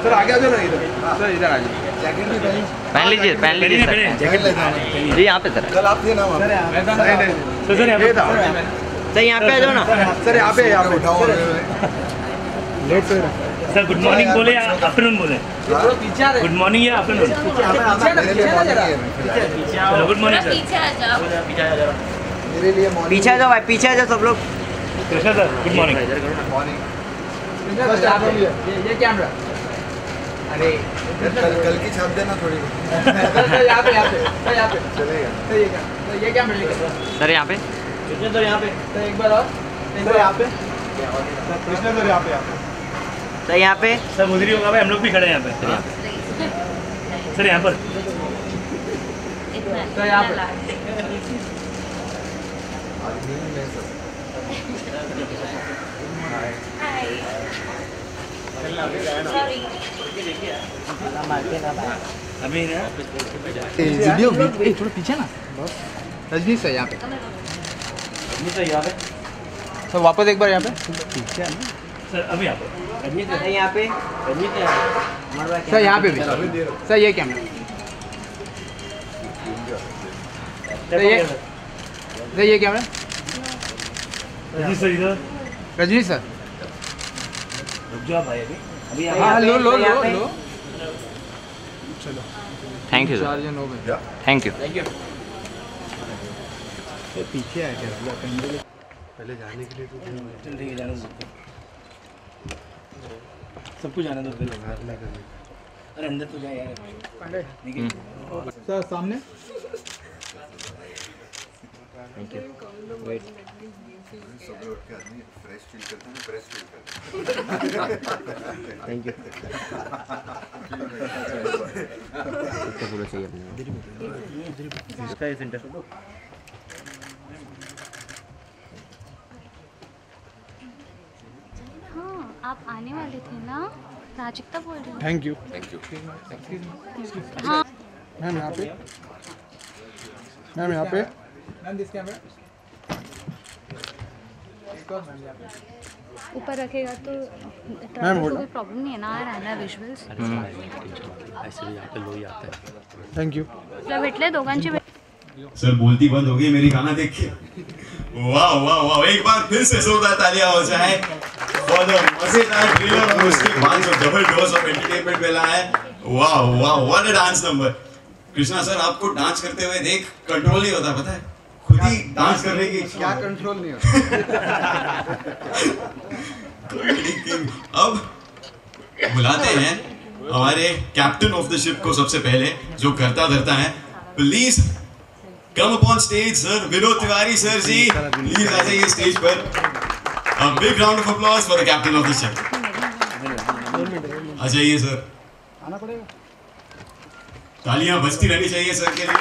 Sir आगे आ जाओ ना इधर। सर इधर आ जाओ। जैकेट भी पहन लीजिए जैकेट ले जाओ। जी यहाँ पे सर। कल आप थे ना वहाँ पे। सर यहाँ पे सर यहाँ पे आ जाओ ना। सर यहाँ पे उठाओ। Late sir. Sir good morning बोले या आफ्टरनून बोले? गुड मॉर्निंग या आफ्टरनून? Good morning sir. मेरे लिए पीछे आ जाओ भाई, पीछे आ जाओ सब लोग। Krishna sir good morning. ये कैमरा। अरे कल की छाप देना थोड़ी। यहाँ पे चलेगा। ये कैमरा लेके सर यहाँ पे। कृष्णा सर यहाँ पे। सर एक बार और। सर यहाँ पे। कृष्णा सर यहाँ पे। सर यहाँ पे। सर उधर ही होगा भाई, हम लोग भी खड़े हैं यहाँ पे। सर यहाँ पर। सर यहाँ पे। अभी ना वीडियो थोड़ा पीछे ना। रजनी सर यहाँ पे। रजनी सर यहाँ पे। सर वापस एक बार यहाँ पे। पीछे है ना। सर अभी यहाँ पे। रजनी सर यहाँ पे। सर यहाँ पे भी। सर ये कैमरा। सर ये कैमरा। रजनी सर इधर। रजनी सर। रुक जाओ भाई अभी। हाँ लो चलो। Thank you sir. चार्जन हो गए। Thank you. पीछे है क्या? पहले जाने के लिए तो जल्दी जाने दो सबको जाने दो पहले। अरे अंदर तो जाए यार। सर सामने। Thank you. Wait. Thank you. पूरा चाहिए अपने। इसका ये सेंटर। हाँ आप आने वाले थे ना, राजिक्ता बोल रही हूँ। Thank you. हाँ मैम यहाँ पे। मैम यहाँ पे। Ma'am this camera. ऊपर रखेगा तो मैम कोई प्रॉब्लम नहीं है ना, रहना विजुअल्स। ऐसे भी यहाँ पे लो ही आता है। Thank you. भेटले दोघांची सर बोलती बंद हो गई मेरी गाना देख के। वाह वाह वाह, एक बार फिर से जोरदार तालियां हो जाए फॉर द मजेदार ट्रेलर और उसके बाद जो डबल डोज ऑफ एंटरटेनमेंट मिला है। वाह वाह, what a dance number. Krishna sir आपको डांस करते हुए देख कंट्रोल नहीं होता, पता है? खुद ही डांस करने की क्या कंट्रोल नहीं होता। अब बुलाते हैं हमारे कैप्टन ऑफ द शिप को सबसे पहले, जो करता धरता है। Please come upon stage sir. Vinod Tiwari sir ji please आ जाइए स्टेज पर। A big round of applause for the captain of the ship. आ जाइए सर। आना पड़ेगा। तालियां बजती रहनी चाहिए सर के लिए।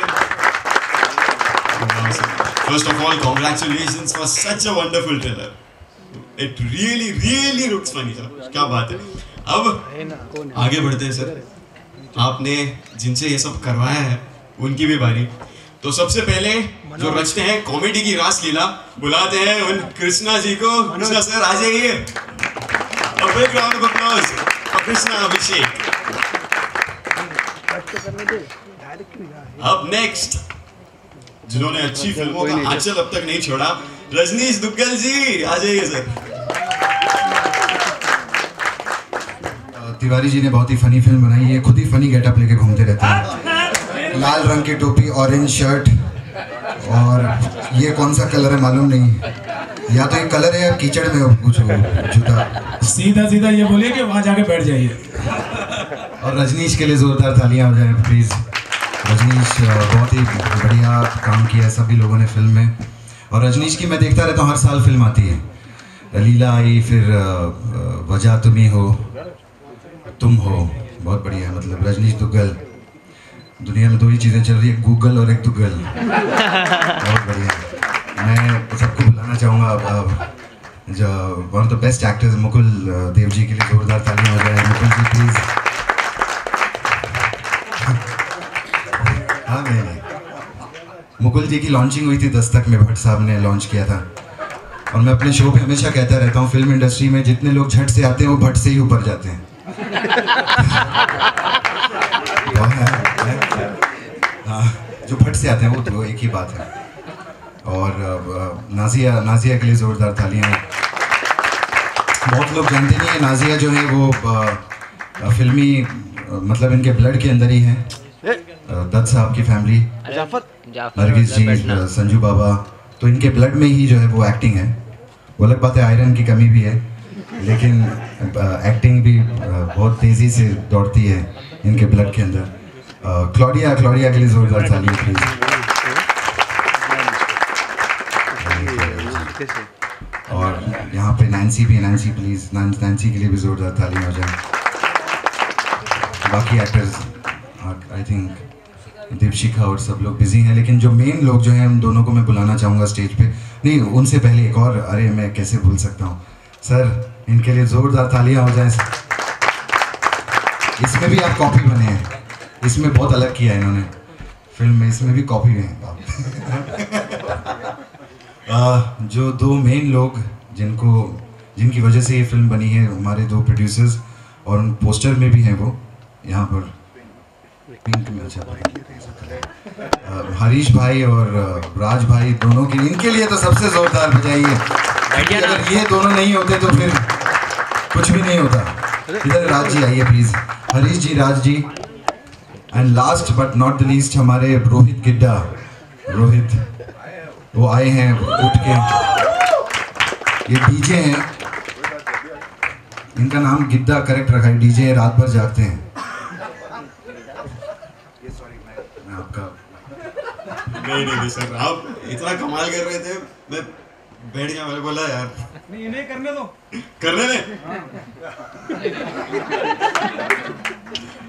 First of all, congratulations for such a wonderful trailer. It really looks funny sir. क्या बात है। अब आगे बढ़ते हैं सर। आपने जिनसे ये सब करवाया है उनकी भी बारी। तो सबसे पहले जो रचते हैं कॉमेडी की रास लीला, बुलाते हैं उन कृष्णा जी को। कृष्णा सर आ जाइए। A big round of applause for Krishna Abhishek. अब नेक्स्ट जिन्होंने अच्छी फिल्मों का आंचल अब तक नहीं छोड़ा, रजनीश दुग्गल जी आ जाइए सर। तिवारी जी ने बहुत ही फनी फिल्म बनाई है, खुद ही फनी गेटअप लेके घूमते रहते हैं। लाल रंग की टोपी, ऑरेंज शर्ट, और ये कौन सा कलर है मालूम नहीं, या तो ये कलर है या कीचड़ में कुछ जूता। सीधा ये बोलिए कि वहाँ जाके बैठ जाइए। और रजनीश के लिए जोरदार तालियां हो जाए प्लीज। रजनीश बहुत ही बढ़िया काम किया है सभी लोगों ने फिल्म में। और रजनीश की मैं देखता रहता हूँ, हर साल फिल्म आती है। लीला आई, फिर वजह तुम ही हो, तुम हो, बहुत बढ़िया। मतलब रजनीश दुग्गल, दुनिया में दो ही चीज़ें चल रही है, गूगल और एक दुग्गल। बहुत बढ़िया। मैं सबको बुलाना चाहूँगा जो one of the best actors Mukul Dev ji के लिए जोरदार तालियां हो जाए। मुकुल जी प्लीज। हाँ नहीं मुकुल कमल जी की लॉन्चिंग हुई थी दस्तक में, भट्ट साहब ने लॉन्च किया था। और मैं अपने शो पे हमेशा कहता रहता हूँ, फिल्म इंडस्ट्री में जितने लोग झट से आते हैं वो भट्ट से ही ऊपर जाते हैं। हाँ, जो भट्ट से आते हैं वो तो एक ही बात है। और नाजिया के लिए ज़ोरदार तालियां। बहुत लोग जानते नहीं है, नाजिया जो है वो फिल्मी मतलब इनके ब्लड के अंदर ही है। दत्त साहब की फैमिली, नरगिस जी, संजू बाबा, तो इनके ब्लड में ही जो है वो एक्टिंग है। वो अलग बात है आयरन की कमी भी है, लेकिन एक्टिंग भी बहुत तेज़ी से दौड़ती है इनके ब्लड के अंदर। क्लॉडिया के लिए ज़ोरदार तालियां प्लीज़। और यहाँ पे नैन्सी भी है, नैन्सी प्लीज़, नैन्सी के लिए भी ज़ोरदार तालियां हो जाए। बाकी एक्टर्स आई थिंक दीपशिखा और सब लोग बिजी हैं, लेकिन जो मेन लोग जो हैं उन दोनों को मैं बुलाना चाहूँगा स्टेज पे। नहीं, उनसे पहले एक और, अरे मैं कैसे भूल सकता हूँ सर, इनके लिए ज़ोरदार तालियां हो जाए। इसमें भी आप कॉपी बने हैं, इसमें बहुत अलग किया है इन्होंने फिल्म में, इसमें भी कॉपी हैं। जो दो मेन लोग जिनकी वजह से ये फिल्म बनी है, हमारे दो प्रोड्यूसर्स, और उन पोस्टर में भी हैं वो यहाँ पर पिंक में। अच्छा, हरीश भाई और राज भाई दोनों के लिए, इनके लिए तो सबसे जोरदार बजाइए। अगर ये दोनों नहीं होते तो फिर कुछ भी नहीं होता। इधर राज जी आइए please, Harish ji, Raj ji, and last but not the least हमारे रोहित गिड्डा। रोहित वो आए हैं उठ के, ये डीजे हैं, इनका नाम गिद्दा करेक्ट रखा है, डीजे रात भर जागते हैं। नहीं सर, आप इतना कमाल कर रहे थे, मैं बैठ गया, मैंने बोला यार नहीं इन्हें करने दो, करने दे।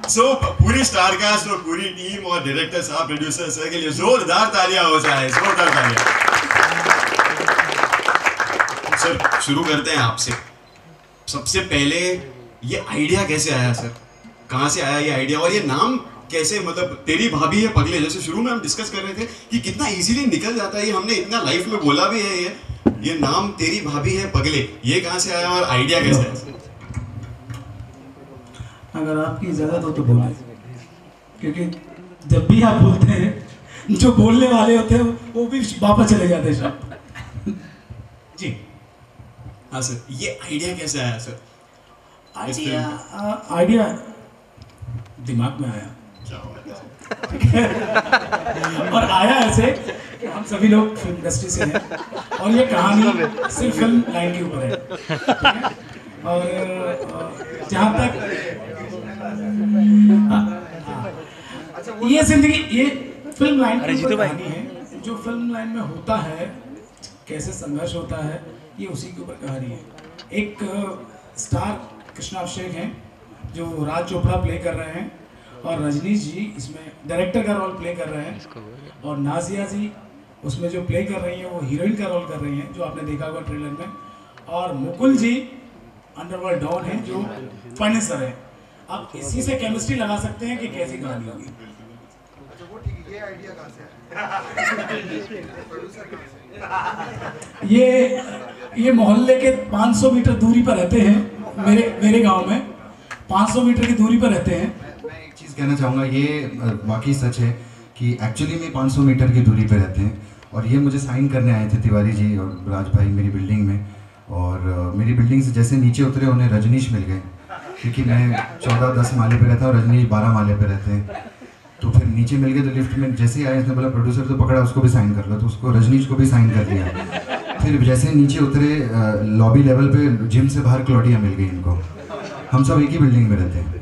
सो पूरी स्टार कास्ट और पूरी टीम और डायरेक्टर साहब, प्रोड्यूसर सर के लिए जोरदार तालियां हो जाए, जोरदार तालियां। सर शुरू करते हैं आपसे। सबसे पहले ये आइडिया कैसे आया सर, कहाँ से आया ये आइडिया, और ये नाम कैसे, मतलब तेरी भाभी है पगले, जैसे शुरू में हम डिस्कस कर रहे थे कि कितना इजीली निकल जाता है ये, हमने इतना लाइफ में बोला भी है ये नाम तेरी भाभी है पगले, ये कहाँ से आया और आइडिया कैसे आया? अगर आपकी इजाजत हो तो बोले, क्योंकि जब भी आप बोलते हैं जो बोलने वाले होते हैं वो भी वापस चले जाते हैं साहब। जी हाँ सर, ये आइडिया कैसे आया सर? आइडिया दिमाग में आया और आया ऐसे कि हम सभी लोग फिल्म इंडस्ट्री से हैं और ये कहानी सिर्फ फिल्म लाइन के ऊपर है। और जहाँ तक ये जिंदगी, ये फिल्म लाइन की कहानी है, जो फिल्म लाइन में होता है, कैसे संघर्ष होता है, ये उसी के ऊपर कहानी है। एक स्टार कृष्णा अभिषेक हैं जो राज चोपड़ा प्ले कर रहे हैं, और रजनीश जी इसमें डायरेक्टर का रोल प्ले कर रहे हैं, और नाजिया जी उसमें जो प्ले कर रही हैं वो हीरोइन का रोल कर रही हैं, जो आपने देखा होगा ट्रेलर में, और मुकुल जी अंडरवर्ल्ड डॉन हैं जो फर्निचर है। आप इसी से केमिस्ट्री लगा सकते हैं कि कैसी कहानी होगी। ये मोहल्ले के 500 मीटर दूरी पर रहते हैं, मेरे गांव में 500 मीटर की दूरी पर रहते हैं। मैं एक चीज़ कहना चाहूँगा, ये वाकई सच है कि एक्चुअली में 500 मीटर की दूरी पे रहते हैं, और ये मुझे साइन करने आए थे तिवारी जी और राज भाई मेरी बिल्डिंग में, और मेरी बिल्डिंग से जैसे नीचे उतरे उन्हें रजनीश मिल गए, क्योंकि मैं 14-10 माले पे रहता हूँ, रजनीश 12 माले पे रहते हैं। तो फिर नीचे मिल गए, तो लिफ्ट में जैसे ही आए उसने बोला प्रोड्यूसर तो पकड़ा, उसको भी साइन कर लो, तो उसको रजनीश को भी साइन कर दिया। फिर जैसे नीचे उतरे लॉबी लेवल पे जिम से बाहर क्लॉडिया मिल गई इनको। हम सब एक ही बिल्डिंग में रहते हैं,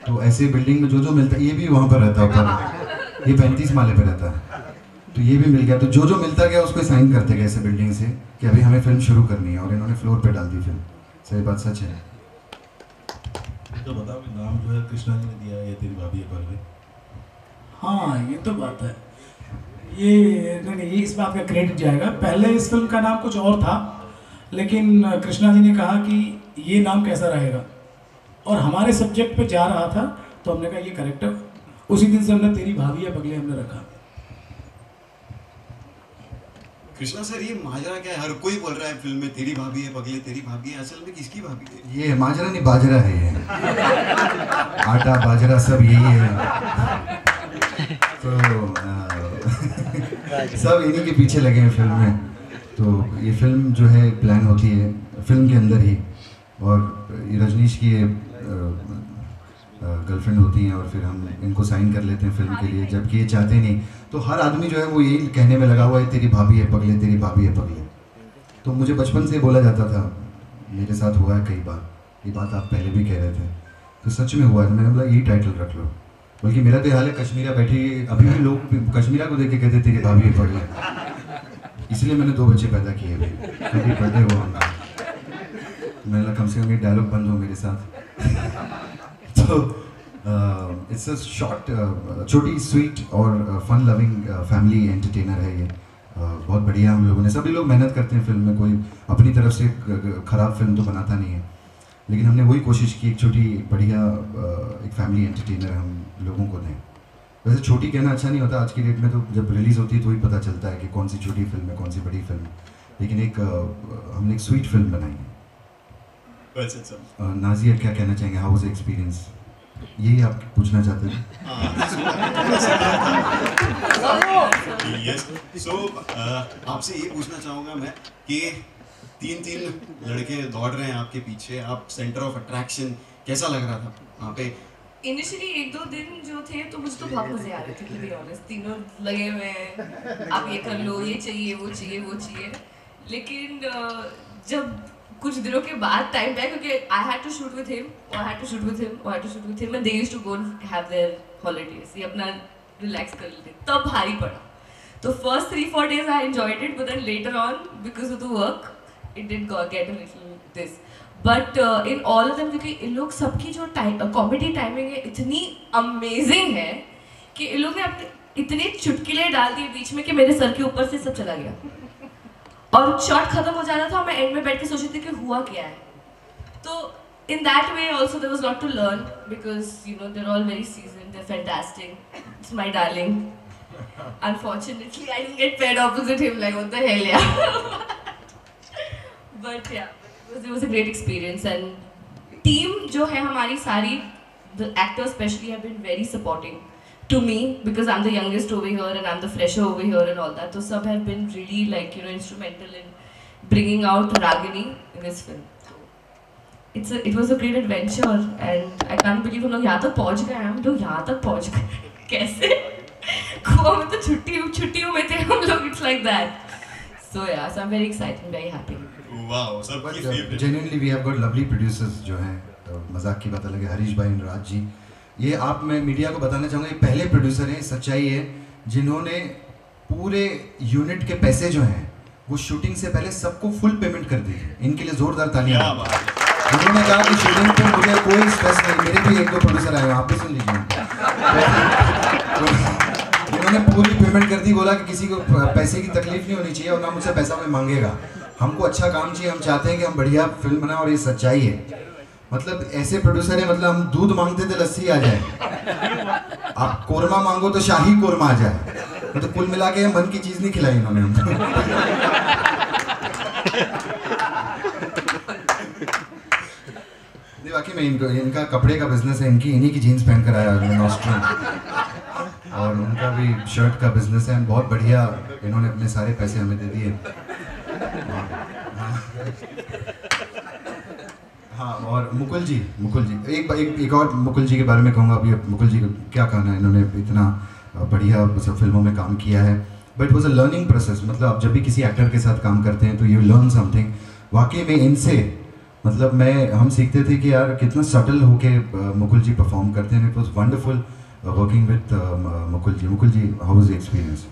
तो ऐसे बिल्डिंग में जो मिलता है, ये भी वहाँ पर रहता है ऊपर, ये 35 माले पे रहता है, तो ये भी मिल गया। तो जो मिलता गया उसको साइन करते गए ऐसे बिल्डिंग से कि अभी हमें फिल्म शुरू करनी है, और इन्होंने फ्लोर पे डाल दी फिल्म। सही बात सच है। तो बताओ कि नाम जो है कृष्णा जी ने दिया, ये तेरी भाभी है पगले। हाँ ये तो बात है, ये नहीं, ये इस बात का क्रेडिट जाएगा। पहले इस फिल्म का नाम कुछ और था, लेकिन कृष्णा जी ने कहा कि ये नाम कैसा रहेगा, और हमारे सब्जेक्ट पे जा रहा था, तो हमने कहा ये करेक्टर, उसी दिन से हमने तेरी भाभी है पगले हमने रखा। कृष्णा सर, ये माजरा क्या है? हर कोई बोल रहा है फिल्म में तेरी भाभी है पगले, तेरी भाभी है, असल में किसकी भाभी है? ये माजरा नहीं बाजरा है ये। आटा बाजरा सब यही है। तो सब इन्हीं के पीछे लगे हैं फिल्म में। तो ये फिल्म जो है प्लान होती है फिल्म के अंदर ही, और ये रजनीश की गर्लफ्रेंड होती हैं और फिर हम इनको साइन कर लेते हैं फिल्म के लिए, जबकि ये चाहते नहीं। तो हर आदमी जो है वो यही कहने में लगा हुआ है तेरी भाभी है पगले, तेरी भाभी है पगले। तो मुझे बचपन से बोला जाता था, मेरे साथ हुआ है कई बार, ये बात आप पहले भी कह रहे थे, तो सच में हुआ है। मैंने बोला यही टाइटल रख लो, बल्कि मेरा तो हाल है कश्मीरा बैठी, अभी भी लोग कश्मीरा को देख के कहते तेरी भाभी है पगले। इसलिए मैंने 2 बच्चे पैदा किए अभी, कभी बर्थडे हुआ उनका, मैंने कहा कम से कम ये डायलॉग बंद हो मेरे साथ। तो इट्स अ शॉर्ट छोटी स्वीट और फन लविंग फैमिली एंटरटेनर है ये। बहुत बढ़िया हम लोगों ने, सभी लोग मेहनत करते हैं फिल्म में, कोई अपनी तरफ से ख़राब फिल्म तो बनाता नहीं है, लेकिन हमने वही कोशिश की एक छोटी बढ़िया एक फैमिली एंटरटेनर हम लोगों को दें। वैसे छोटी कहना अच्छा नहीं होता, आज की डेट में तो जब रिलीज़ होती है तो ही पता चलता है कि कौन सी छोटी फिल्म है कौन सी बड़ी फिल्म है, लेकिन एक हमने एक स्वीट फिल्म बनाई है। नाजिया क्या कहना चाहेंगे, हाउ वाज एक्सपीरियंस? यही आप पूछना चाहते थे? यस, सो आपसे ये पूछना चाहूँगा मैं कि 3 लड़के दौड़ रहे हैं आपके पीछे, आप सेंटर ऑफ अट्रैक्शन, कैसा लग रहा था वहाँ पे? इनिशियली 1-2 दिन जो थे तो मुझे तो बहुत मजे आ रहे थे, टू बी ऑनेस्ट। तीनों लगे हुए हैं, आप ये कर लो, ये चाहिए वो चाहिए वो चाहिए, लेकिन जब कुछ दिनों के बाद टाइम पे, क्योंकि I had to shoot with him, I had to shoot with him, I had to shoot with him, and they used to go have their holidays, ये अपना रिलैक्स कर लेते, तब भारी पड़ा। तो first 3-4 days I enjoyed it, but then later on because of the work it did get a little this, but in all of them, क्योंकि इन लोग सबकी जो कॉमेडी टाइमिंग है इतनी अमेजिंग है कि इन लोग ने अपने इतने चुटकुले डाल दिए बीच में कि मेरे सर के ऊपर से सब चला गया, और शॉट खत्म हो जाता था, मैं एंड में बैठ के सोच रही थी कि हुआ क्या है। तो in that way also there was a lot to learn, because you know they're all very seasoned, they're fantastic. It's my darling. Unfortunately I didn't get paired opposite him, like what the hell, yeah. But yeah, it was a great experience, and team जो है हमारी सारी, the actors especially have been very supporting to me, because I'm the youngest over here and I'm the fresher over here and all that. So sub have been really like, you know, instrumental in bringing out Ragini in this film. It was a great adventure, and I can't believe हम लोग यहाँ तक पहुँच गए, हम लोग यहाँ तक पहुँच गए कैसे? गोवा में तो छुट्टियों में थे हम लोग, it's like that. So yeah, so I'm very excited and very happy. Wow, सबकी favorite. Genuinely we have got lovely producers जो हैं, मजाक की बात अलग है, हरीश भाई और राज जी। ये आप, मैं मीडिया को बताना चाहूँगा, ये पहले प्रोड्यूसर हैं, सच्चाई है, जिन्होंने पूरे यूनिट के पैसे जो हैं वो शूटिंग से पहले सबको फुल पेमेंट कर दी है। इनके लिए जोरदार तालियां। उन्होंने कहा कि शूटिंग पे मुझे कोई स्ट्रेस नहीं, मेरे भी 1-2 प्रोड्यूसर आए हैं, आप भी सुन लीजिए। इन्होंने पूरी पेमेंट कर दी, बोला कि किसी को पैसे की तकलीफ नहीं होनी चाहिए और ना मुझसे पैसा कोई मांगेगा, हमको अच्छा काम चाहिए, हम चाहते हैं कि हम बढ़िया फिल्म बनाएं, और ये सच्चाई है। मतलब ऐसे प्रोड्यूसर है, मतलब हम दूध मांगते थे लस्सी आ जाए, आप कोरमा मांगो तो शाही कोरमा आ जाए, तो कुल मिला के मन की चीज नहीं खिलाई इन्होंने हमको। बाकी में इनका कपड़े का बिजनेस है, इन्हीं की जीन्स पहन कर आया नॉस्ट्रम, और उनका भी शर्ट का बिजनेस है, बहुत बढ़िया, इन्होंने अपने सारे पैसे हमें दे दिए। हाँ, और मुकुल जी एक और मुकुल जी के बारे में कहूँगा। अभी मुकुल जी को क्या कहना है, इन्होंने इतना बढ़िया सब फिल्मों में काम किया है, but was a learning process. मतलब आप जब भी किसी एक्टर के साथ काम करते हैं तो यू लर्न समथिंग। वाकई में इनसे मतलब हम सीखते थे कि यार कितना सटल होके मुकुल जी परफॉर्म करते हैं। It was wonderful working with Mukul ji. How was the experience?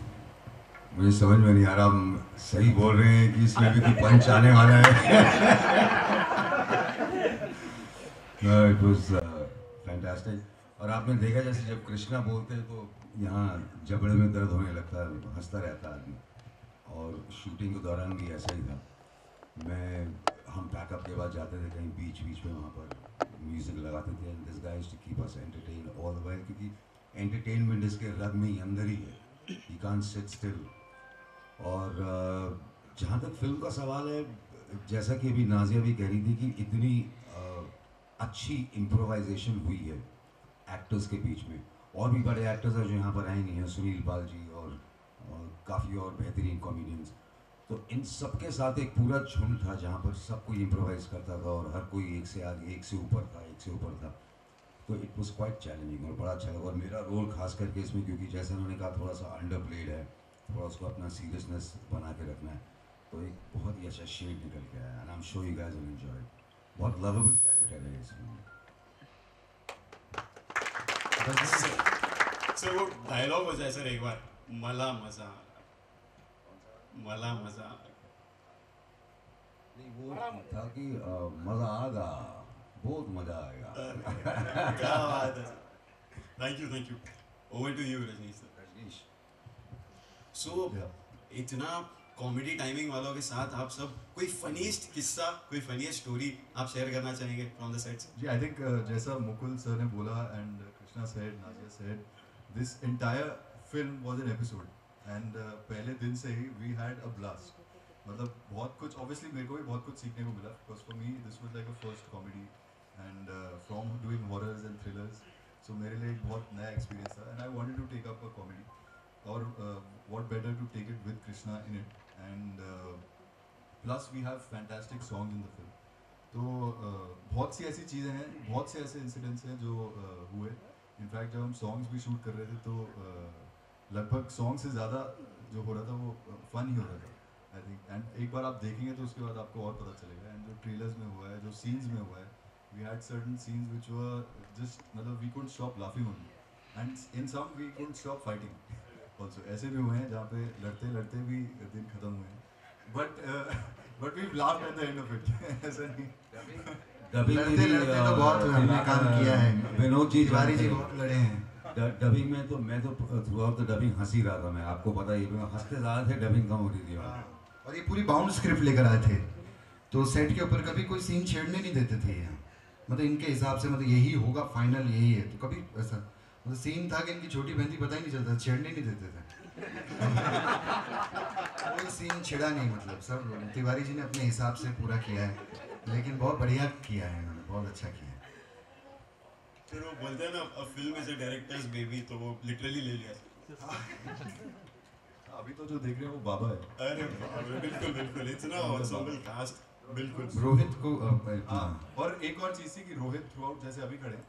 मुझे समझ में नहीं आ रहा, हम सही बोल रहे हैं कि इसमें भी कोई पंच आने वाला है? It was fantastic. और आपने देखा जैसे जब कृष्णा बोलते हैं तो यहाँ जबड़े में दर्द होने लगता है, हंसता रहता है आदमी। और शूटिंग के दौरान भी ऐसा ही था। हम पैकअप के बाद जाते थे कहीं बीच में, वहाँ पर म्यूजिक लगाते थे, and this guys to keep us entertain all the way, क्योंकि एंटरटेनमेंट इसके रग में ही अंदर ही है, यू कांट सिट स्टिल। और जहाँ तक फिल्म का सवाल है, जैसा कि अभी नाजिया भी कह रही थी कि इतनी अच्छी इम्प्रोवाइजेशन हुई है एक्टर्स के बीच में, और भी बड़े एक्टर्स हैं जो यहाँ पर आए नहीं हैं, सुनील पाल जी और काफ़ी और बेहतरीन कॉमेडियंस। तो इन सब के साथ एक पूरा झुंड था जहाँ पर सब कोई इम्प्रोवाइज करता था और हर कोई एक से आगे, एक से ऊपर था। तो इट वाज क्वाइट चैलेंजिंग और बड़ा अच्छा लगा। और मेरा रोल खास करके इसमें, क्योंकि जैसे उन्होंने कहा थोड़ा सा अंडर प्लेड है, थोड़ा उसको अपना सीरियसनेस बना के रखना है, तो एक बहुत ही अच्छा शेड निकल के आया। And I am sure you guys will enjoy. बहुत लवेबल कैरेक्टर है इसमें। सर वो डायलॉग हो जाए सर एक बार, मला मजा नहीं, वो था कि मजा आएगा, बहुत मजा आएगा। क्या बात है। Thank you. Over to you Rajneesh sir. Rajneesh, so इतना कॉमेडी टाइमिंग वालों के साथ आप सब कोई फनीस्ट किस्सा, कोई फनीस्ट स्टोरी आप शेयर करना चाहेंगे फ्रॉम द सेट्स? जी, आई थिंक जैसा मुकुल सर ने बोला and Krishna said, Nazia said, this entire film was an episode and पहले दिन से ही वी हैड अ ब्लास्ट। मतलब बहुत कुछ, ऑब्वियसली मेरे को भी बहुत कुछ सीखने को मिला, because for me this was like a first comedy and from doing horrors and thrillers, so मेरे लिए एक बहुत नया एक्सपीरियंस था and I wanted to take up a comedy, और what better to take it with Krishna in it, and plus we have fantastic songs in the film. तो बहुत सी ऐसी चीज़ें हैं, बहुत से ऐसे इंसिडेंट्स हैं जो हुए। इनफैक्ट जब हम सॉन्ग्स भी शूट कर रहे थे तो लगभग सॉन्ग से ज़्यादा जो हो रहा था वो फन ही हो रहा था, आई थिंक। एंड एक बार आप देखेंगे तो उसके बाद आपको और पता चलेगा। एंड जो ट्रेलर्स में हुआ है, जो सीन्स में हुआ है, we had certain scenes which were just, मतलब we couldn't stop laughing only, and in some we couldn't stop fighting also. ऐसे भी हुए हैं जहाँ पे लड़ते लड़ते भी दिन खत्म हुए हैं, but we laughed at the end of it. ऐसा नहीं, लड़ते लड़ते तो बहुत हमने काम किया है। विनोद जी, तिवारी जी बहुत लड़े हैं डबिंग में। तो मैं तो थ्रू आउट द डबिंग हंस ही रहा था। मैं आपको पता ही, हंसते ज़्यादा थे, डबिंग कम हो रही थी। और ये पूरी बाउंड स्क्रिप्ट लेकर आए थे, तो सेट के ऊपर कभी कोई सीन छेड़ने नहीं देते थे यहाँ। मतलब इनके हिसाब से, मतलब यही होगा, फाइनल यही है। तो कभी ऐसा मतलब सीन था कि इनकी छोटी बहन थी, पता ही नहीं चलता, छेड़ने नहीं देते थे। कोई सीन छिड़ा नहीं, मतलब सब तिवारी जी ने अपने हिसाब से पूरा किया है, लेकिन बहुत बढ़िया किया है इन्होंने, बहुत अच्छा किया है। फिर वो बोलते हैं ना, a film is a directors baby, तो वो लिटरली ले लिया। अभी तो जो देख रहे हैं वो बाबा है। अरे बिल्कुल इतना एंसेंबल कास्ट, बिल्कुल। रोहित को और एक और चीज़ थी कि रोहित थ्रू आउट जैसे अभी खड़े,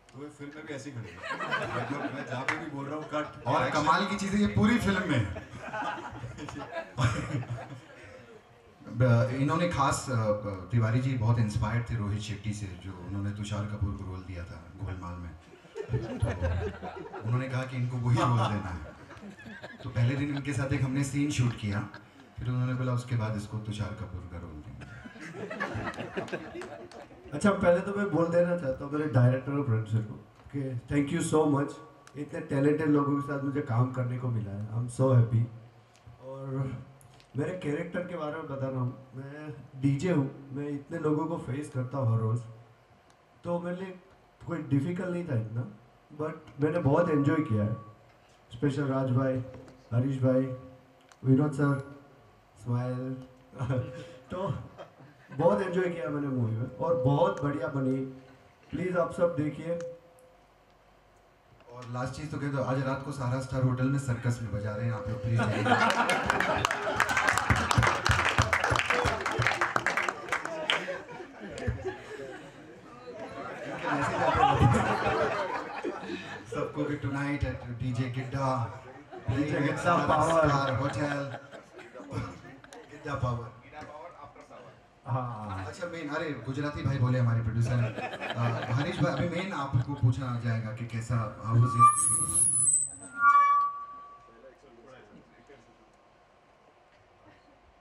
तो ये फिल्म में भी ऐसे ही खड़े। मतलब मैं जहाँ पे भी बोल रहा हूँ कट। और कमाल की चीज़ है, ये पूरी फिल्म में इन्होंने खास, तिवारी जी बहुत इंस्पायर्ड थे रोहित शेट्टी से, जो उन्होंने तुषार कपूर को रोल दिया था गोलमाल में। तो उन्होंने कहा कि इनको वही रोल देना है। तो पहले दिन इनके साथ एक हमने सीन शूट किया, फिर उन्होंने बोला उसके बाद इसको तुषार कपूर का रोल देंगे। अच्छा, पहले तो मैं बोल देना चाहता हूँ मेरे डायरेक्टर और प्रोड्यूसर को कि थैंक यू सो मच। इतने टैलेंटेड लोगों के साथ मुझे काम करने को मिला है, आई एम सो हैप्पी। और मेरे कैरेक्टर के बारे में बता रहा हूँ, मैं डीजे हूँ, मैं इतने लोगों को फेस करता हूँ हर रोज़, तो मेरे लिए कोई डिफ़िकल्ट नहीं था इतना, बट मैंने बहुत एंजॉय किया है। स्पेशल राज भाई, हरीश भाई, विनोद सर, स्माइल तो बहुत एंजॉय किया मैंने मूवी में, और बहुत बढ़िया बनी। प्लीज़ आप सब देखिए। और लास्ट चीज़ तो कह दो, आज रात को सहारा स्टार होटल में सर्कस में बजा रहे हैं, आप लोग प्लीज जाइए। सबको भी tonight at DJ Giddha, Giddha power hotel, Giddha power. हाँ, अच्छा मेन, अरे गुजराती भाई बोले हमारे प्रोड्यूसर हरीश भाई, अभी मेन आपको पूछना जाएगा कि कैसा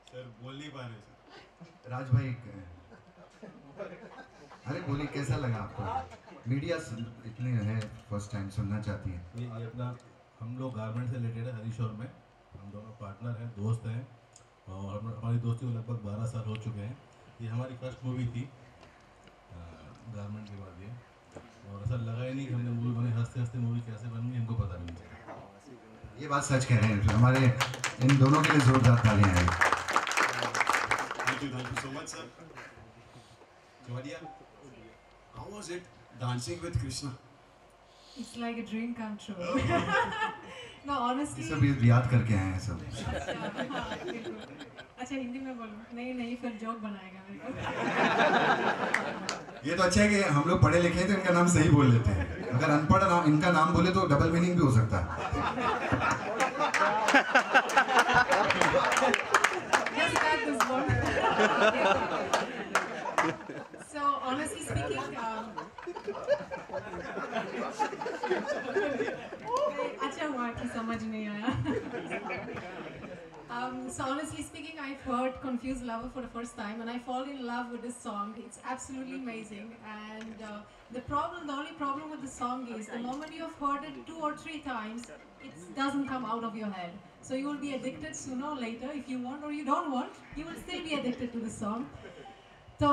सर बोल नहीं पा रहे सर। राज भाई, अरे बोलिए कैसा लगा आपको? मीडिया इतने हैं, फर्स्ट टाइम सुनना चाहती है। ये अपना, हम लोग गारमेंट से रिलेटेड है, हरीश और मैं, हम दोनों पार्टनर हैं, दोस्त हैं, और हमारी दोस्ती को लगभग 12 साल हो चुके हैं। ये हमारी फर्स्ट मूवी थी गारमेंट के बाद ये, और ऐसा लगा ही नहीं कि हमने मूवी बनी, हंसते हंसते मूवी कैसे बन गई हमको पता नहीं चला। ये बात सच कह रहे हैं। हमारे इन दोनों के लिए जोरदार तालियां हैं। Thank you so much, sir. Claudia, how was it dancing with Krishna? It's like a dream come true. No, honestly. ये सब याद करके आए हैं सब। अच्छा हिंदी में बोलूं? नहीं फिर जोक बनाएगा मेरे को। ये तो अच्छा है कि हम लोग पढ़े लिखे हैं तो इनका नाम सही बोल लेते हैं। अगर अनपढ़ इनका नाम बोले तो डबल मीनिंग भी हो सकता है। Just got this one. So honestly speaking, अच्छा हुआ कि समझ नहीं आया. So honestly speaking, I've heard Confused Lover for the first time and I fall in love with this song. It's absolutely amazing, and the only problem with the song is the moment you have heard it 2 or 3 times, it doesn't come out of your head. So you will be addicted sooner or later. If you want or you don't want, you will still be addicted to the song. So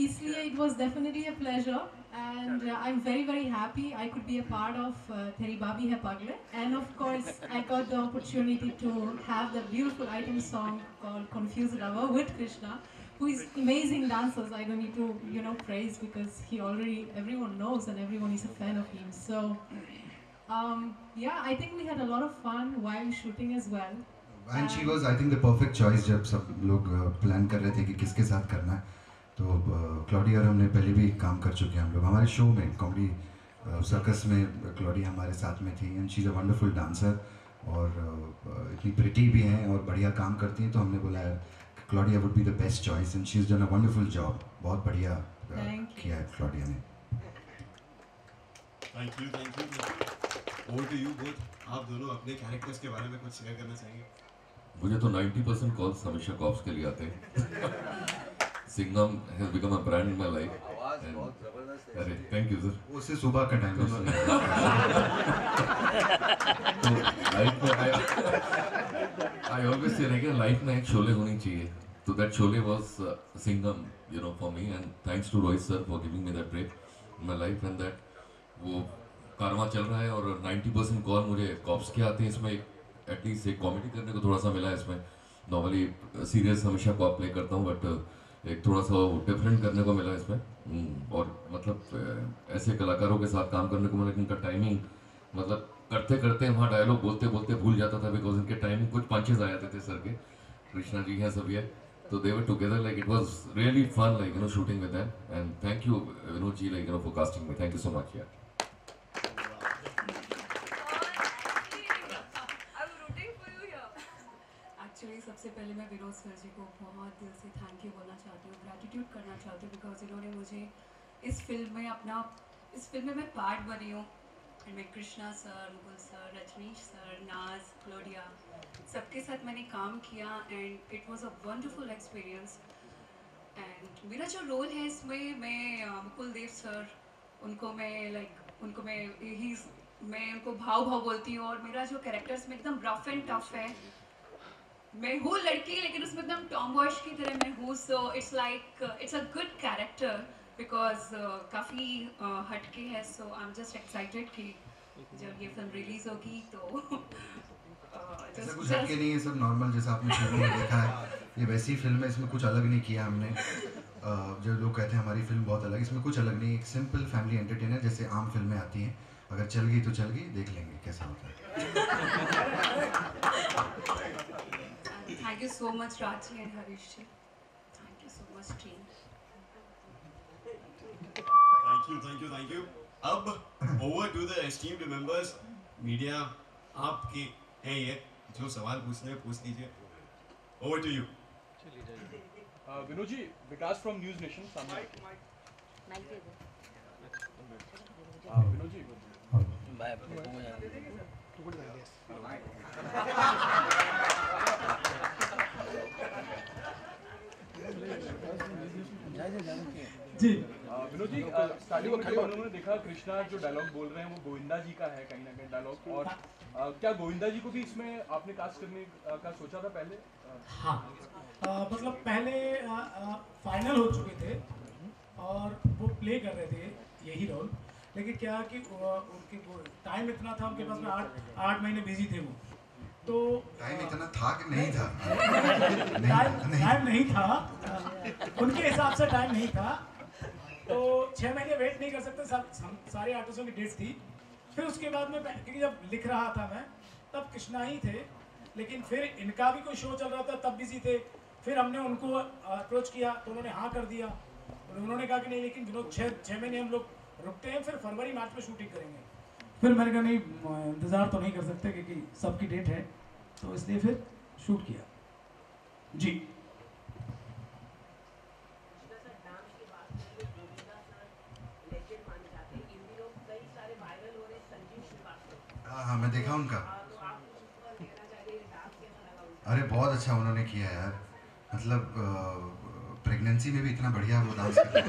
इसलिए it was definitely a pleasure, and I'm very happy I could be a part of Teri Babi Hai Pagle, and of course I got the opportunity to have the beautiful item song called Confused Lover with Krishna, who is amazing dancers. I don't need to praise because everyone knows and everyone is a fan of him. So yeah, I think we had a lot of fun while shooting as well. And she was, I think, the perfect choice जब सब लोग plan कर रहे थे कि किसके साथ करना है, तो क्लॉडिया और हमने पहले भी काम कर चुके हैं हम लोग हमारे शो में कॉमेडी सर्कस में। क्लॉडिया हमारे साथ में थी and she is a wonderful dancer और इतनी प्रिटी भी हैं और बढ़िया काम करती हैं, तो हमने बोला Claudia would be the best choice and she is done a wonderful job. बहुत बढ़िया किया है क्लॉडिया ने। Thank you. Over to you both. आप दोनों अपने कैरेक्टर्स के बारे में कुछ शेयर करना चाहेंगे? मुझे तो 90% कॉल्स हमेशा कॉप्स के लिए आते हैं। Singham has become a brand in my life. अरे थैंक यू सर। उससे सुबह का टाइम है। तो लाइफ में I always say like life में एक शोले होनी चाहिए। तो that Sholay was Singham for me, and thanks to Rohit sir for giving me that break in my life, and that वो कारवां चल रहा है और 90% कॉल मुझे कॉप्स के आते हैं। इसमें एटलीस्ट एक कॉमेडी करने को थोड़ा सा मिला है इसमें। नॉर्मली सीरियस हमेशा कॉप प्ले करता हूँ, बट एक थोड़ा सा डिफरेंट करने को मिला इसमें। और मतलब ऐसे कलाकारों के साथ काम करने को मिला, इनका टाइमिंग मतलब करते करते वहाँ डायलॉग बोलते बोलते भूल जाता था, बिकॉज इनके टाइमिंग कुछ पंचेज आ जाते थे सर के। कृष्णा जी हैं सब ये, तो they were together like it was really fun like shooting with them, and thank you Vinod ji like for casting me. Thank you so much यार। एक्चुअली सबसे पहले मैं विनोद सर जी को बहुत दिल से थैंक यू बोलना चाहती हूँ, ग्रैटिट्यूड करना चाहती हूँ, बिकॉज इन्होंने मुझे इस फिल्म में मैं पार्ट बनी हूँ। एंड मैं Krishna sir, Mukul sir, Rajneesh sir, Naaz, Claudia सबके साथ मैंने काम किया, and it was a wonderful experience. And मेरा जो रोल है इसमें, मैं मुकुल देव सर उनको मैं भाव बोलती हूँ, और मेरा जो कैरेक्टर्स में एकदम रफ एंड टफ है। मैं हूँ लड़की लेकिन उसमें एकदम टॉमबॉयश की तरह मैं हूँ, so it's a good character because काफ़ी हटके है। सो आई एम जस्ट एक्साइटेड कि जब ये फिल्म रिलीज होगी तो ऐसा कुछ हटके नहीं है, सब नॉर्मल जैसा आपने फिल्म में देखा है। ये वैसी फिल्म है, इसमें कुछ अलग नहीं किया हमने। जो लोग कहते हैं हमारी फिल्म बहुत अलग, इसमें कुछ अलग नहीं, एक सिंपल फैमिली एंटरटेनर जैसे आम फिल्में आती हैं। अगर चल गई तो चल गई, देख लेंगे कैसा होता है। Thank you so much, Raji and Harish ji. Thank you so much, team. Thank you. अब over to the esteemed members, media, आपके हैं ये जो सवाल पूछ लीजिए। Over to you. Vinod ji, Vikas from News Nation सामने। विनोद जी। जी विनोद जी, स्टार्टिंग में उन्होंने देखा कृष्णा जो डायलॉग बोल रहे हैं वो गोविंदा जी का है कहीं ना कहीं डायलॉग, और क्या गोविंदा जी को भी इसमें आपने कास्ट करने का सोचा था पहले? हाँ, मतलब पहले फाइनल हो चुके थे और वो प्ले कर रहे थे यही रोल, लेकिन क्या कि उनके टाइम इतना था, उनके पास में 8 महीने बिजी थे वो, तो टाइम इतना था कि नहीं था? टाइम नहीं था, उनके हिसाब से टाइम नहीं था, तो 6 महीने वेट नहीं कर सकते, सारे आर्टिस्टों की डेट्स थी। फिर उसके बाद में क्योंकि जब लिख रहा था मैं तब कृष्णा ही थे, लेकिन फिर इनका भी कोई शो चल रहा था तब बिजी थे। फिर हमने उनको अप्रोच किया तो उन्होंने हाँ कर दिया, और उन्होंने कहा कि नहीं लेकिन विनोद 6 महीने हम लोग रुकते हैं, फिर फरवरी मार्च में शूटिंग करेंगे। फिर मैंने कहा नहीं, इंतज़ार तो नहीं कर सकते क्योंकि सबकी डेट है, तो इसलिए फिर शूट किया जी। हाँ, मैं देखा उनका। अरे बहुत अच्छा उन्होंने किया यार, मतलब प्रेगनेंसी में भी इतना बढ़िया वो डांस करते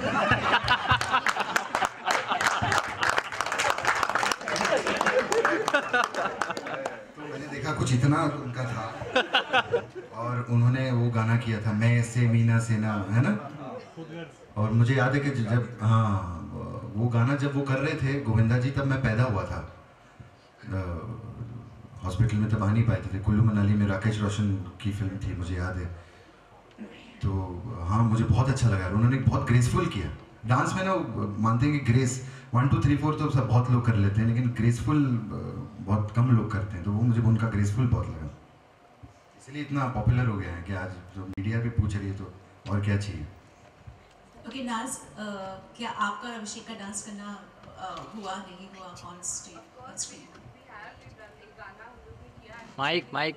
तो मैंने देखा कुछ इतना उनका था, और उन्होंने वो गाना किया था मैं से मीना से ना, है ना। और मुझे याद है कि जब वो गाना जब वो कर रहे थे गोविंदा जी, तब मैं पैदा हुआ था। हॉस्पिटल में तब आ नहीं पाए थे, कुल्लू मनाली में राकेश रोशन की फिल्म थी, मुझे याद है। तो हाँ, मुझे बहुत अच्छा लगा, उन्होंने बहुत ग्रेसफुल किया डांस में ना। मानते हैं कि ग्रेस 1 2 3 4 तो सब बहुत लोग कर लेते हैं, लेकिन ग्रेसफुल बहुत कम लोग करते हैं, तो वो मुझे उनका ग्रेसफुल बहुत लगा, इसलिए इतना पॉपुलर हो गया है कि आज जो मीडिया भी पूछ रही है तो और क्या चाहिए। ओके नाज, क्या आपका अभिषेक का डांस करना हुआ नहीं हुआ ऑन स्क्रीन? माइक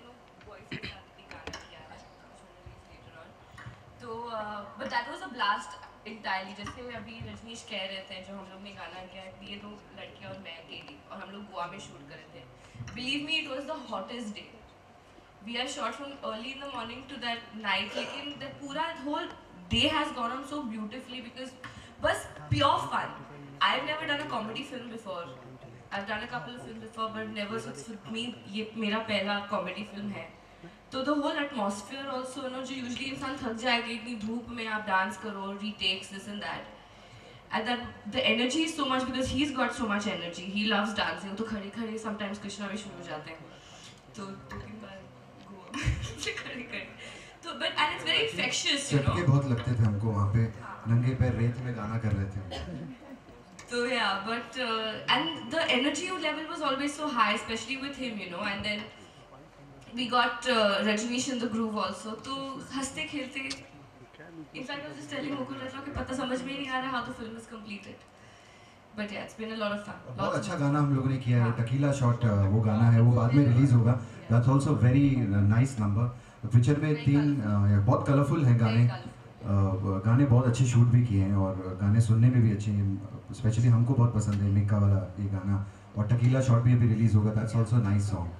तो but that was a blast entirely. जैसे अभी रजनीश कह रहे थे, जो हम लोग ने गाना किया, ये 2 लड़कियां और मैं अकेली, और हम लोग गोवा में शूट कर रहे थे। Believe me, it was the hottest day. We are shot from early in the morning to that night, लेकिन द पूरा whole day has gone on so beautifully because बस pure fun. I have never done a comedy film before, I have done a couple of film before, but never with me, ये मेरा पहला comedy film है। तो the whole atmosphere also, no, जो usually इंसान थक जाएगा इतनी धूप में, आप डांस करो, retakes, this and that, and that the energy is so much because he is got so much energy, he loves dancing. तो खड़े खड़े समटाइम्स कृष्णा भी शुरू हो जाते हैं, तो 2-3 बार खड़े खड़े, तो but and it's very infectious, you know. झटके बहुत लगते थे हमको वहाँ पे, नंगे पैर रेत में गाना कर रहे थे। So yeah, but and the energy level was always so high, especially with him, you know. And then we got Rajneesh in the groove also. तो हंसते खेलते, in fact I was just telling Mukul Ratla कि पता समझ में ही नहीं आ रहा how the film is completed. But yeah, it's been a lot of fun. बहुत अच्छा गाना हम लोगों ने किया है, टकीला शॉट वो गाना है, वो बाद में रिलीज होगा। That's also very nice number. Picture में 3 बहुत कलरफुल हैं गाने, गाने बहुत अच्छे शूट भी किए हैं, और गाने सुनने में भी अच्छे हैं, स्पेशली हमको बहुत पसंद है मिक्का वाला ये गाना, और टकीला शॉट भी अभी रिलीज़ होगा, दैट्स ऑल्सो नाइस सॉन्ग।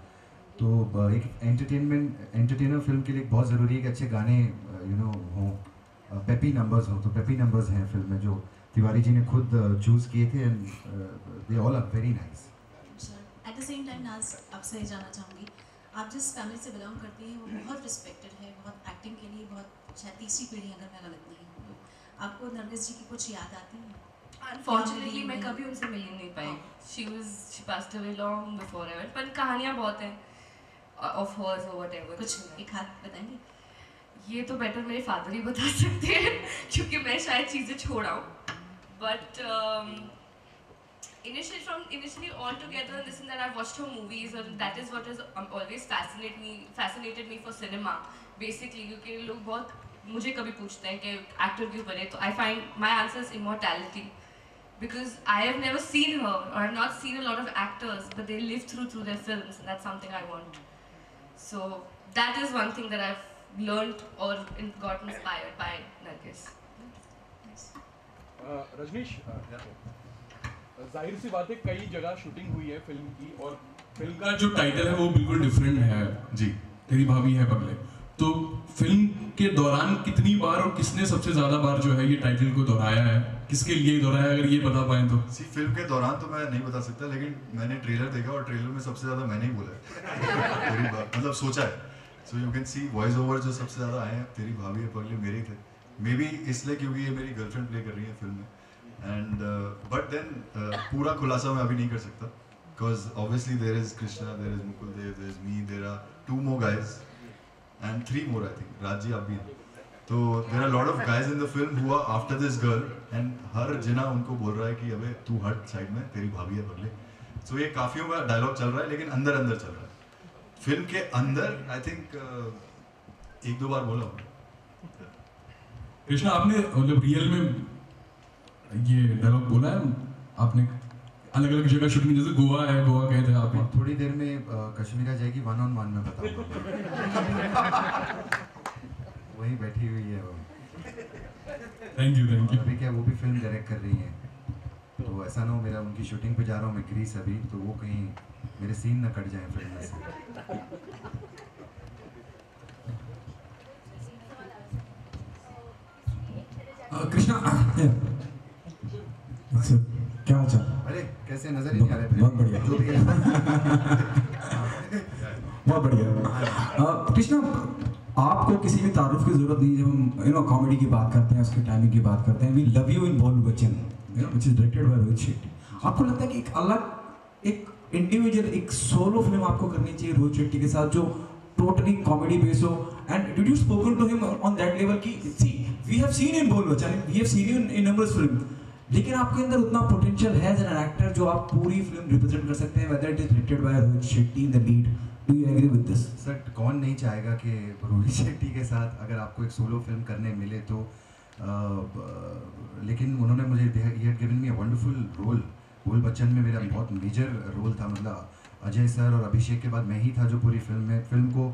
तो एक एंटरटेनर फिल्म के लिए बहुत ज़रूरी है कि अच्छे गाने यू नो हों, पेपी नंबर्स हों। तो पेपी नंबर्स हैं फिल्म में जो तिवारी जी ने खुद चूज़ किए थे, and they all are very nice. At the same time Naaz, आपसे जानना चाहूँगी, आप जिस फैमिली से बिलोंग करती हैं वो बहुत रिस्पेक्टेड है, बहुत एक्टिंग के लिए बहुत, शायद तीसरी पीढ़ी अगर मैं गलत नहीं हूँ, तो आपको नरगिस जी की कुछ याद आती है? Unfortunately मैं कभी उनसे मिल नहीं पाई। She passed away long before I went. पर कहानियाँ बहुत हैं of hers or whatever. कुछ एक हाथ बताएंगे? ये तो बेटर मेरे फादर ही बता सकते हैं क्योंकि मैं शायद चीज़ें छोड़ आऊँ। But initially all together, this and that, I've watched her movies, and that is what has always fascinated me for cinema. Basically, क्योंकि लोग बहुत मुझे कभी पूछते हैं कि एक्टर क्यों बने, तो I find my answer is immortality. Because I have never seen her, or I've not seen a lot of actors, but they live through their films, and that's something I want. So that is one thing that I've learned or got inspired by Nargis. Rajneesh, जाहिर सी बात है कई जगह shooting हुई है film की, और film का जो टाइटल है वो बिल्कुल डिफरेंट है जी, तेरी भाभी है पगले। तो फिल्म के दौरान कितनी बार और किसने सबसे ज़्यादा बार जो है ये टाइटल को दोहराया है, किसके लिए दोहराया, अगर ये बता पाएँ तो? फिल्म के दौरान तो मैं नहीं बता सकता, लेकिन मैंने ट्रेलर देखा और ट्रेलर में सबसे ज़्यादा मैंने ही बोला है तेरी मतलब सोचा है। So you can see voice over जो सबसे ज़्यादा आए हैं तेरी भाभी है पगले मेरे थे, मे बी इसलिए क्योंकि ये मेरी गर्लफ्रेंड प्ले कर रही है फिल्म में। एंड बट देन पूरा खुलासा मैं अभी नहीं कर सकता, because obviously there is Krishna, there is Mukul Dev, there is me, there are 2 more guys and 3 more I think, Raji आप भी हैं. तो there are a lot of guys in the film who are after this girl and हर जना उनको बोल रहा है कि अबे तू हट साइड में, तेरी भाभी है बगले. So ये काफियों का डायलॉग चल रहा है लेकिन अंदर अंदर चल रहा है. फिल्म के अंदर आई थिंक 1-2 बार बोला हूँ. कृष्णा आपने मतलब रियल में ये डायलॉग बोला है आपने? अलग अलग जगह शूटिंग, जैसे गोवा है, गोवा गए थे आप? थोड़ी देर में कश्मीर आ जाएगी, 1-on-1 में बताऊंगा. वही बैठी हुई है वो. Thank you. अभी क्या वो भी फिल्म डायरेक्ट कर रही है, तो ऐसा ना हो मेरा उनकी शूटिंग पे जा रहा हूँ मैं ग्रीस अभी, तो वो कहीं मेरे सीन ना कट जाए फिल्म में से. कृष्णा क्या हाल चाल? अरे कैसे, नजर ही नहीं आ रहे? बहुत बढ़िया, जो भी है. बहुत बढ़िया. कृष्णा, आपको किसी भी तारुफ की जरूरत नहीं. जब हम कॉमेडी की बात करते हैं, उसके टाइमिंग की बात करते हैं, we love you in Bol Bachchan, which is directed by Rohit Shetty. आपको लगता है कि एक अलग, एक इंडिविजुअल, एक सोलो फिल्म आपको करनी चाहिए रोहित शेट्टी के साथ जो टोटली कॉमेडी बेस हो? And did you spoken to him on that level कि see we have seen in Bol Bachchan, we have seen you in numbers film, लेकिन आपके अंदर उतना पोटेंशियल है एज एन एक्टर जो आप पूरी फिल्म रिप्रेजेंट कर सकते हैं, whether it is directed by Rohit Shetty in the lead. Do you agree with this? Sir, कौन नहीं चाहेगा कि रोहित शेट्टी के साथ अगर आपको एक सोलो फिल्म करने मिले तो. लेकिन उन्होंने मुझे he had given me a wonderful role. Bol Bachchan में मेरा बहुत मेजर रोल था. मतलब अजय सर और अभिषेक के बाद मैं ही था जो पूरी फिल्म को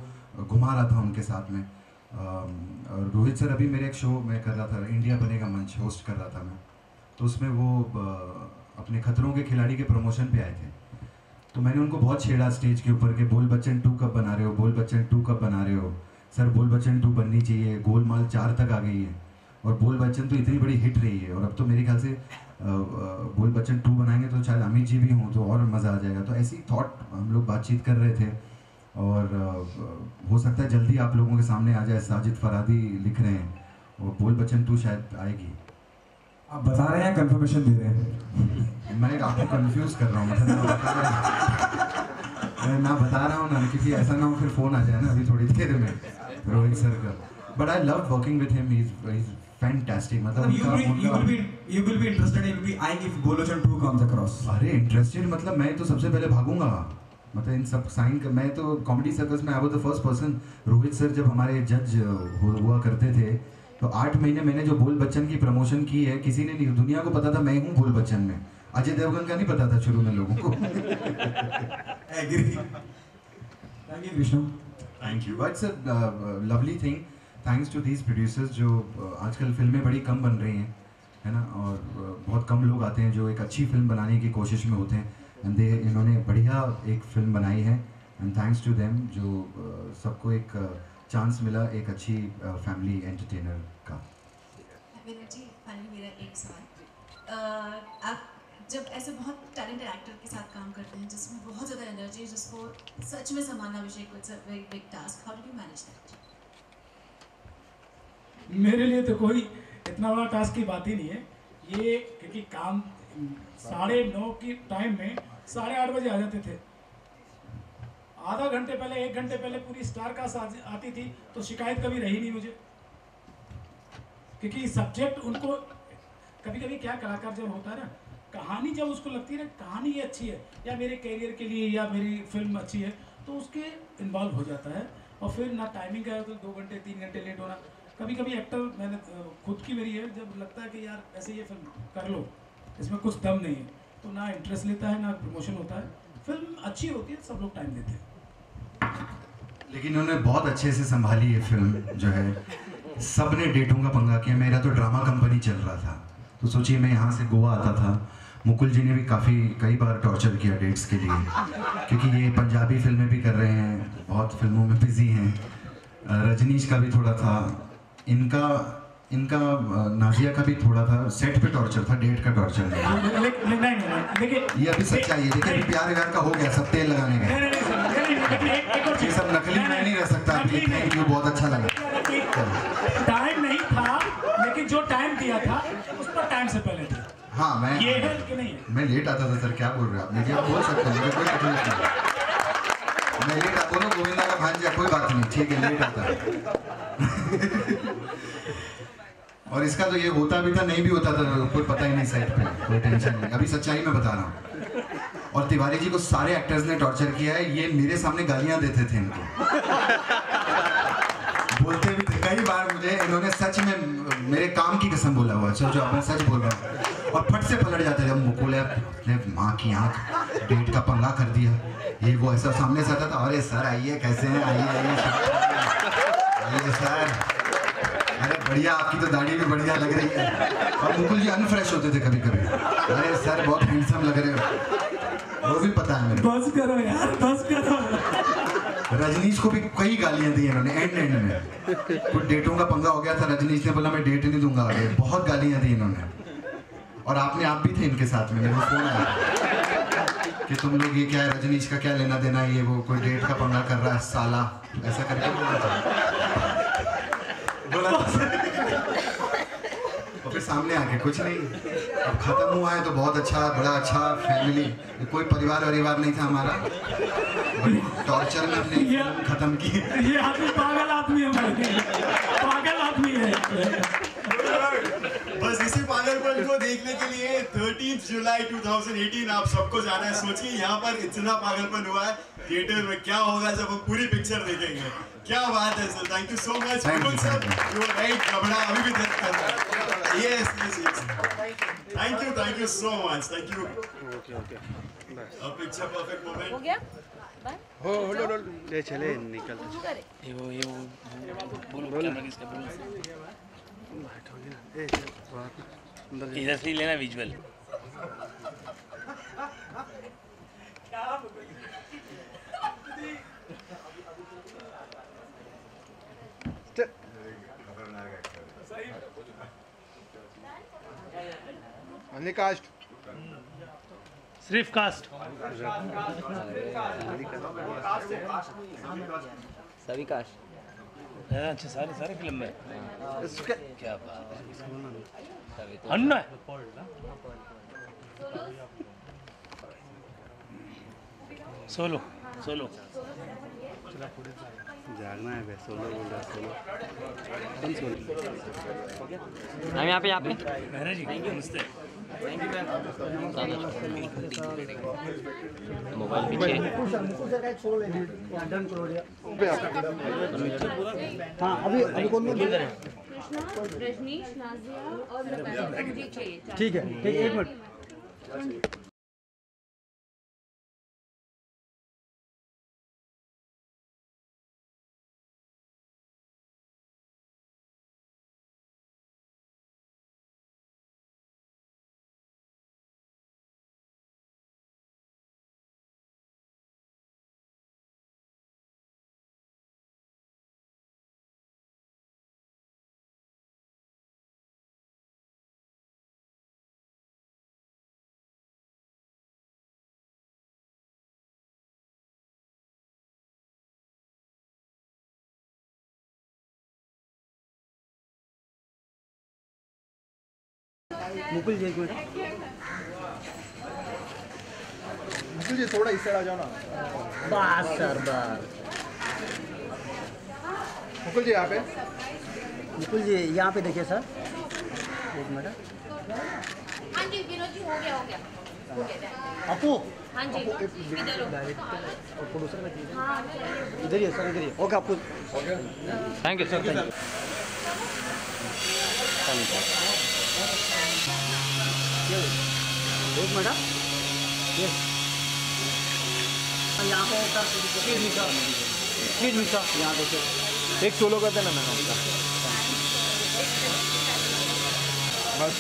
घुमा रहा था उनके साथ में. और रोहित सर अभी मेरे एक शो में कर रहा था, इंडिया बनेगा मंच होस्ट कर रहा था मैं, तो उसमें वो अपने खतरों के खिलाड़ी के प्रमोशन पे आए थे. तो मैंने उनको बहुत छेड़ा स्टेज के ऊपर कि बोल बच्चन 2 कब बना रहे हो, बोल बच्चन 2 कब बना रहे हो. सर बोल बच्चन 2 बननी चाहिए, गोलमाल 4 तक आ गई है और बोल बच्चन तो इतनी बड़ी हिट रही है, और अब तो मेरे ख्याल से बोल बच्चन 2 बनाएंगे तो शायद अमित जी भी हों तो और मज़ा आ जाएगा. तो ऐसी थॉट हम लोग बातचीत कर रहे थे, और हो सकता है जल्दी आप लोगों के सामने आ जाए. साजिद फरादी लिख रहे हैं और बोल बच्चन 2 शायद आएगी. आप बता रहे हैं, कंफर्मेशन दे रहे हैं? मैं आपको कंफ्यूज कर रहा हूँ, मतलब मैं बता रहा हूँ ना, क्योंकि ऐसा ना हो फिर फ़ोन आ जाए ना अभी थोड़ी देर में रोहित सर का. But I love working with him, he is fantastic. मतलब you will be interested, you will be eyeing if बोल बच्चन 2 comes across. अरे इंटरेस्टेड, मतलब मैं तो सबसे पहले भागूंगा. मतलब इन सब साइन कर, मैं तो कॉमेडी सर्कस में I was the first person. Rohit sir जब हमारे जज हुआ करते थे तो 8 महीने मैंने जो बोल बच्चन की प्रमोशन की है, किसी ने नहीं, दुनिया को पता था मैं हूँ बोल बच्चन में. अजय देवगन का नहीं पता था शुरू में लोगों को. Agree. Thank you Vishnu. Thank you. It's a lovely thing. Thanks to these producers जो आजकल फिल्में बड़ी कम बन रही हैं, है ना, और बहुत कम लोग आते हैं जो एक अच्छी फिल्म बनाने की कोशिश में होते हैं. एंड इन्होंने बढ़िया एक फिल्म बनाई है, एंड थैंक्स टू देम जो सबको एक चांस मिला एक अच्छी फैमिली एंटरटेनर का. जी फाइनली मेरा एक सवाल, आप जब ऐसे बहुत टैलेंटेड एक्टर के साथ काम करते हैं जिसमें बहुत ज़्यादा एनर्जी, जिसको सच में संभालना Abhishek, it's a very big task, how do you manage that? मेरे लिए तो कोई इतना बड़ा टास्क की बात ही नहीं है ये, क्योंकि काम 9:30 की टाइम में 8:30 बजे आ जाते थे. आधा घंटे पहले, 1 घंटे पहले पूरी स्टार कास्ट आती थी, तो शिकायत कभी रही नहीं मुझे, क्योंकि सब्जेक्ट उनको कभी कभी क्या, कलाकार जब होता है ना, कहानी जब उसको लगती है ना कहानी ये अच्छी है या मेरे कैरियर के लिए या मेरी फिल्म अच्छी है, तो उसके इन्वॉल्व हो जाता है. और फिर ना टाइमिंग का तो 2 घंटे 3 घंटे लेट होना. कभी कभी एक्टर, मैंने खुद की मेरी है, जब लगता है कि यार ऐसे ये फिल्म कर लो, इसमें कुछ दम नहीं है, तो ना इंटरेस्ट लेता है ना प्रमोशन होता है. फिल्म अच्छी होती है, सब लोग टाइम देते हैं. लेकिन उन्होंने बहुत अच्छे से संभाली ये फिल्म जो है. सब ने डेटों का पंगा किया. मेरा तो ड्रामा कंपनी चल रहा था, तो सोचिए मैं यहाँ से गोवा आता था. मुकुल जी ने भी कई बार टॉर्चर किया डेट्स के लिए, क्योंकि ये पंजाबी फिल्में भी कर रहे हैं, बहुत फिल्मों में बिजी हैं. रजनीश का भी थोड़ा था, इनका नाजिया का भी थोड़ा था. सेट पे टॉर्चर था, डेट का टॉर्चर नहीं. ये अभी सच्चाई है. देखिए प्यार व्यार का हो गया, सब तेल लगाने गए. ये सब नकली, मैं नहीं रह सकता. थैंक यू, बहुत अच्छा लगा. टाइम नहीं था, लेकिन जो टाइम दिया था उस पर टाइम से पहले थे. हाँ मैं ये है कि नहीं? मैं लेट आता था सर, क्या बोल रहे हो आप? मुझे आप बोल सकते हैं, मुझे कोई तकलीफ नहीं। मैं लेट आता, बोलो गोविंदा का भांजा, कोई बात नहीं, ठीक है लेट आता है। और इसका तो ये होता भी था, नहीं भी होता था, कोई पता ही नहीं सेट पे, कोई टेंशन नहीं। अभी सच्चाई में बता रहा हूँ। और तिवारी जी को सारे एक्टर्स ने टॉर्चर किया है, ये मेरे सामने गालियां देते थे इनको, बोलते भी थे कई बार मुझे, इन्होंने सच में मेरे काम की कसम बोला हुआ, जो आपने सच बोल रहा हूँ, और फट से पलट जाते थे। मुकुल ने माँ की आँख, डेट का पंगा कर दिया, ये वो ऐसा सामने से आता था, अरे सर आइए, कैसे हैं, आइए सर, अरे बढ़िया, आपकी तो दाढ़ी भी बढ़िया लग रही है। और मुकुल जी अनफ्रेश होते थे कभी कभी, अरे सर बहुत हैंडसम लग रहे हो, वो भी पता है मेरे। बस करो यार, बस करो। रजनीश को भी कई गालियां दी इन्होंने एंड में, कुछ डेटों का पंगा हो गया था, रजनीश ने बोला मैं डेट नहीं दूंगा आगे, बहुत गालियां दी इन्होंने। और आप भी थे इनके साथ में, मेरे को फोन आया कि तुम लोग ये क्या है, रजनीश का क्या लेना देना है, ये वो कोई डेट का पंगा कर रहा है साला, ऐसा करके बोला था। और फिर सामने आके कुछ नहीं, अब खत्म हुआ है तो बहुत अच्छा, बड़ा अच्छा फैमिली, कोई परिवार नहीं था हमारा, टॉर्चर में हमने खत्म की। ये आदमी पागल आदमी है, पागल आदमी है। बस इसी पागलपन को देखने के लिए 13 जुलाई 2018 आप सबको जाना है। सोचिए यहाँ पर इतना पागलपन हुआ है, थिएटर में क्या होगा जब हम पूरी पिक्चर देखेंगे। क्या बात है sir, thank you so much sir, you are right, कपड़ा अभी भी दर्द कर रहा है। Yes thank you so much, thank you. Picture perfect moment हो गया, हो ले चले निकल। ये वो बोलो कैमरा किसका, बोलो इधर से लेना विजुअल। कास्ट सिर्फ कास्ट सभी कास्ट अच्छा, सारे फिल्म में क्या बात है, अन्ना है। सोलो जागना है बे, सोलो बोल रहा, सोलो हम यहाँ पे जी नमस्ते। मोबाइल पीछे हाँ अभी कौन रजनीश, नाजिया और ठीक है, एक मिनट। मुकुल जी एक मिनट, मुकुल जी थोड़ा इस साइड आ जाओ ना, बस सर बस। मुकुल जी यहाँ पे, मुकुल जी यहाँ पे देखिए सर, एक मिनट। हाँ जी विनोद जी, हो गया अपू, हाँ जी इधर डायरेक्टर और प्रोड्यूसर में हाँ इधर ही है सर, इधर ही। ओके आपको thank you sir, thank you. एक मिनट, यस यहाँ पे सर, एक्सक्यूज मी सर, यहाँ देखिए, एक सोलो कर देना मैम आपका, बस।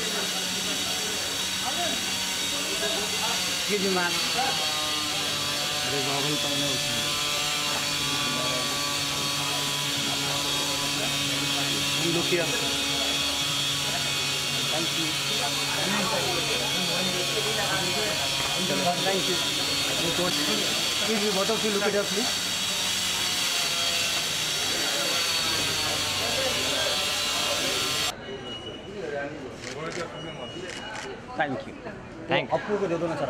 एक्सक्यूज मी मैम, अरे गॉगल पहने हम लोग किया, thank you, thank you. Please, both of you look at us, please. Thank you. Thank Appu को दे दो ना सर।